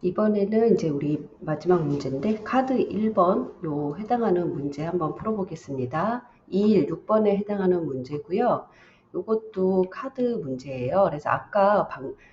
이번에는 이제 우리 마지막 문제인데 카드 1번 요 해당하는 문제 한번 풀어보겠습니다. 2일 6번에 해당하는 문제고요. 요것도 카드 문제예요. 그래서 아까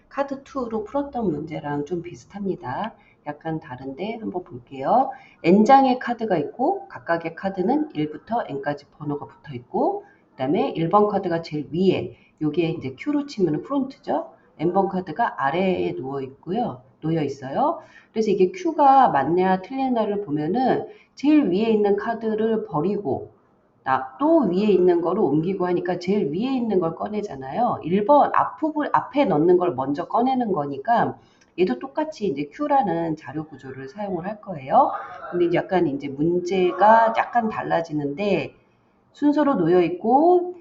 카드 2로 풀었던 문제랑 좀 비슷합니다. 약간 다른데 한번 볼게요. N장의 카드가 있고 각각의 카드는 1부터 N까지 번호가 붙어 있고 그 다음에 1번 카드가 제일 위에 요게 이제 Q로 치면 프론트죠. N번 카드가 아래에 놓여 있어요. 그래서 이게 Q가 맞냐 틀리냐를 보면은 제일 위에 있는 카드를 버리고 또 위에 있는 거를 옮기고 하니까 제일 위에 있는 걸 꺼내잖아요. 1번 앞에 넣는 걸 먼저 꺼내는 거니까 얘도 똑같이 이제 Q라는 자료 구조를 사용을 할 거예요. 근데 이제 약간 이제 문제가 약간 달라지는데 순서로 놓여 있고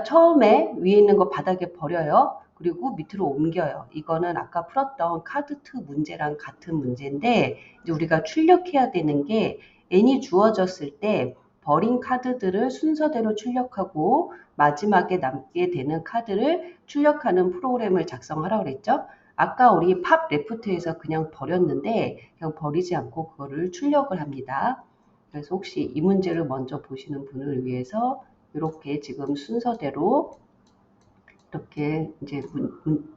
처음에 위에 있는 거 바닥에 버려요. 그리고 밑으로 옮겨요. 이거는 아까 풀었던 카드2 문제랑 같은 문제인데 이제 우리가 출력해야 되는 게 n이 주어졌을 때 버린 카드들을 순서대로 출력하고 마지막에 남게 되는 카드를 출력하는 프로그램을 작성하라고 그랬죠. 아까 우리 팝 레프트에서 그냥 버렸는데 그냥 버리지 않고 그거를 출력을 합니다. 그래서 혹시 이 문제를 먼저 보시는 분을 위해서 이렇게 지금 순서대로 이렇게 이제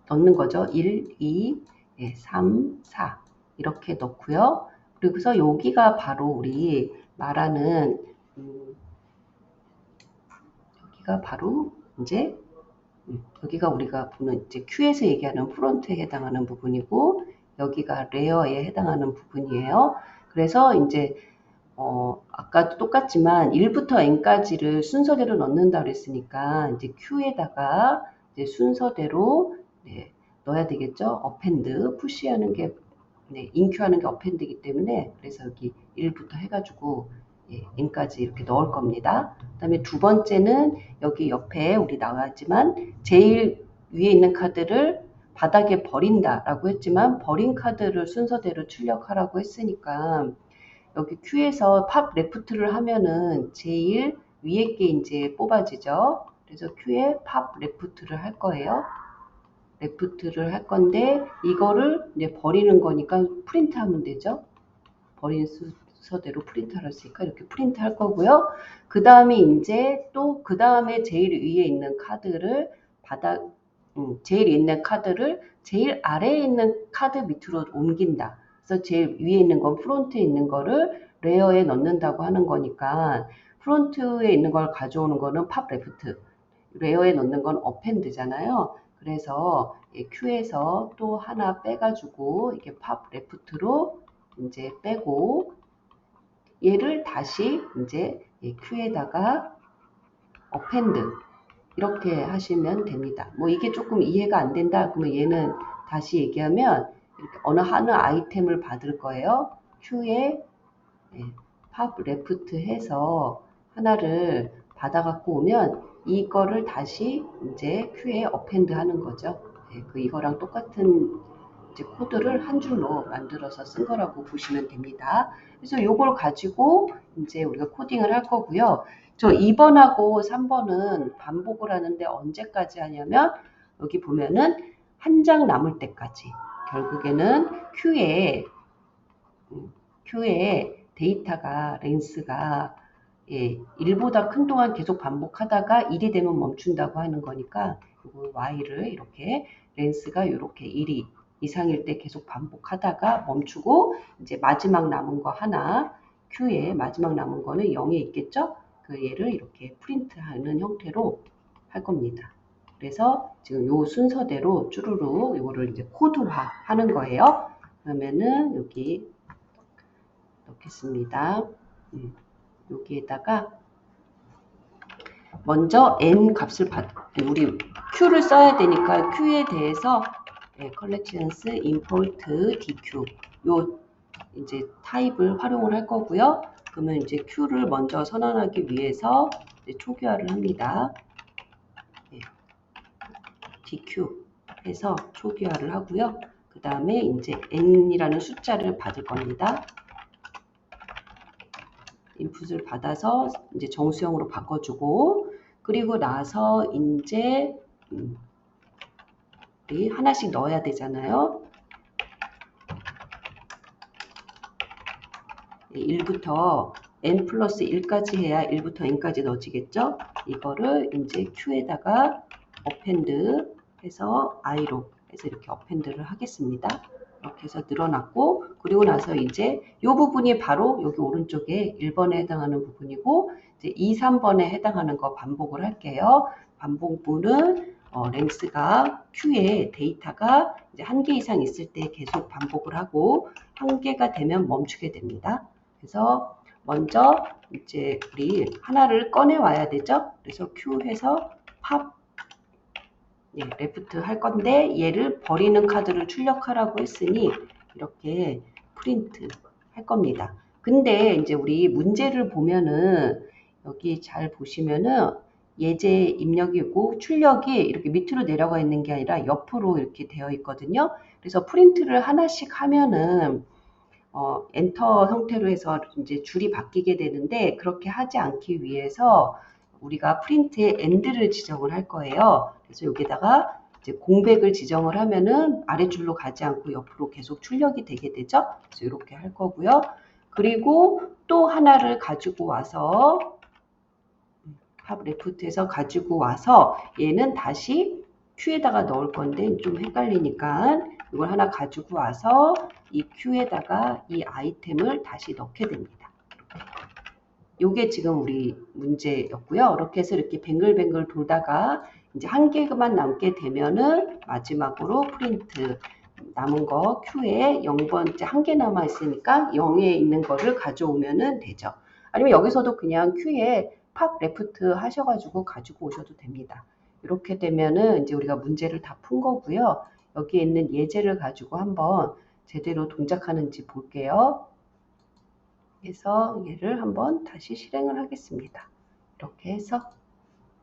넣는 거죠. 1, 2, 3, 4 이렇게 넣고요. 그리고서 여기가 바로 우리 말하는 여기가 바로 이제 여기가 우리가 보는 이제 Q에서 얘기하는 프론트에 해당하는 부분이고 여기가 레어에 해당하는 부분이에요. 그래서 이제 아까도 똑같지만 1부터 n까지를 순서대로 넣는다 그랬으니까 이제 Q에다가 이제 순서대로 넣어야 되겠죠. append, push하는 게 inQ하는 게 append이기 때문에 그래서 여기 1부터 해가지고 n까지 이렇게 넣을 겁니다. 그 다음에 두 번째는 여기 옆에 우리 나왔지만 제일 위에 있는 카드를 바닥에 버린다라고 했지만 버린 카드를 순서대로 출력하라고 했으니까 여기 Q에서 팝 레프트를 하면은 제일 위에 게 이제 뽑아지죠. 그래서 Q에 팝 레프트를 할 거예요. 레프트를 할 건데 이거를 이제 버리는 거니까 프린트 하면 되죠. 버린 순서대로 프린트를 했으니까 이렇게 프린트 할 거고요. 그 다음에 이제 또 그 다음에 제일 위에 있는 카드를 제일 있는 카드를 제일 아래에 있는 카드 밑으로 옮긴다. 그래서 제일 위에 있는 건 프론트에 있는 거를 레어에 넣는다고 하는 거니까 프론트에 있는 걸 가져오는 거는 팝 레프트, 레어에 넣는 건 어펜드잖아요. 그래서 Q에서 또 하나 빼가지고 이게 팝 레프트로 이제 빼고 얘를 다시 이제 Q에다가 어펜드 이렇게 하시면 됩니다. 뭐 이게 조금 이해가 안 된다 그러면 얘는 다시 얘기하면 이렇게 어느 하나 아이템을 받을 거예요. Q에 팝 레프트 해서 하나를 받아갖고 오면 이거를 다시 이제 Q에 어펜드 하는 거죠. 이거랑 똑같은 이제 코드를 한 줄로 만들어서 쓴 거라고 보시면 됩니다. 그래서 이걸 가지고 이제 우리가 코딩을 할 거고요. 저 2번하고 3번은 반복을 하는데 언제까지 하냐면 여기 보면은 한 장 남을 때까지 결국에는 Q에 데이터가 렌스가 1보다 큰 동안 계속 반복하다가 1이 되면 멈춘다고 하는 거니까 이거 Y를 이렇게 렌스가 이렇게 1이 이상일 때 계속 반복하다가 멈추고 이제 마지막 남은 거 하나 Q에 마지막 남은 거는 0에 있겠죠? 그 얘를 이렇게 프린트하는 형태로 할 겁니다. 그래서 지금 요 순서대로 쭈루루 이거를 이제 코드화 하는 거예요. 그러면은 여기 넣겠습니다. 여기에다가 먼저 n 값을 우리 q를 써야 되니까 q에 대해서 collections import dq 요 이제 타입을 활용을 할 거고요. 그러면 이제 q를 먼저 선언하기 위해서 초기화를 합니다. dq 해서 초기화를 하고요. 그 다음에 이제 n이라는 숫자를 받을 겁니다. 인풋을 받아서 이제 정수형으로 바꿔주고 그리고 나서 이제 우리 하나씩 넣어야 되잖아요. 1부터 n 플러스 1까지 해야 1부터 n까지 넣어지겠죠? 이거를 이제 Q에다가 append 해서 i로 해서 이렇게 append를 하겠습니다. 이렇게 해서 늘어났고, 그리고 나서 이제 이 부분이 바로 여기 오른쪽에 1번에 해당하는 부분이고, 이제 2, 3번에 해당하는 거 반복을 할게요. 반복부는 랭스가 Q에 데이터가 이제 1개 이상 있을 때 계속 반복을 하고 1개가 되면 멈추게 됩니다. 그래서 먼저 이제 우리 하나를 꺼내 와야 되죠. 그래서 Q 해서 팝 레프트 할 건데 얘를 버리는 카드를 출력하라고 했으니 이렇게 프린트 할 겁니다. 근데 이제 우리 문제를 보면은 여기 잘 보시면은 예제 입력이고 출력이 이렇게 밑으로 내려가 있는 게 아니라 옆으로 이렇게 되어 있거든요. 그래서 프린트를 하나씩 하면은 엔터 형태로 해서 이제 줄이 바뀌게 되는데 그렇게 하지 않기 위해서 우리가 프린트에 end를 지정을 할 거예요. 그래서 여기다가 이제 공백을 지정을 하면은 아래줄로 가지 않고 옆으로 계속 출력이 되게 되죠. 그래서 이렇게 할 거고요. 그리고 또 하나를 가지고 와서 팝 레프트에서 가지고 와서 얘는 다시 Q에다가 넣을 건데 좀 헷갈리니까 이걸 하나 가지고 와서 이 Q에다가 이 아이템을 다시 넣게 됩니다. 요게 지금 우리 문제였고요. 이렇게 해서 이렇게 뱅글뱅글 돌다가 이제 1개만 남게 되면은 마지막으로 프린트 남은 거 Q에 0번째 1개 남아 있으니까 0에 있는 거를 가져오면은 되죠. 아니면 여기서도 그냥 Q에 팝 레프트 하셔가지고 가지고 오셔도 됩니다. 이렇게 되면은 이제 우리가 문제를 다 푼 거고요. 여기에 있는 예제를 가지고 한번 제대로 동작하는지 볼게요. 그래서 얘를 한번 다시 실행을 하겠습니다. 이렇게 해서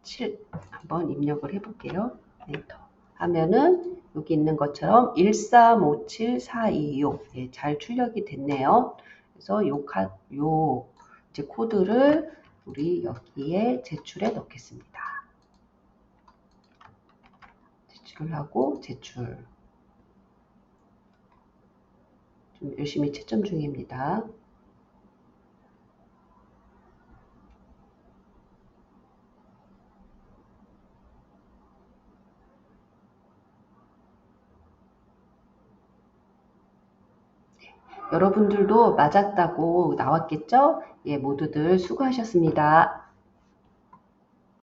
7 한번 입력을 해볼게요. 엔터 하면은 여기 있는 것처럼 1357426 예, 잘 출력이 됐네요. 그래서 요 이제 코드를 우리 여기에 제출해 넣겠습니다. 제출을 하고 제출. 좀 열심히 채점 중입니다. 여러분들도 맞았다고 나왔겠죠? 예, 모두들 수고하셨습니다.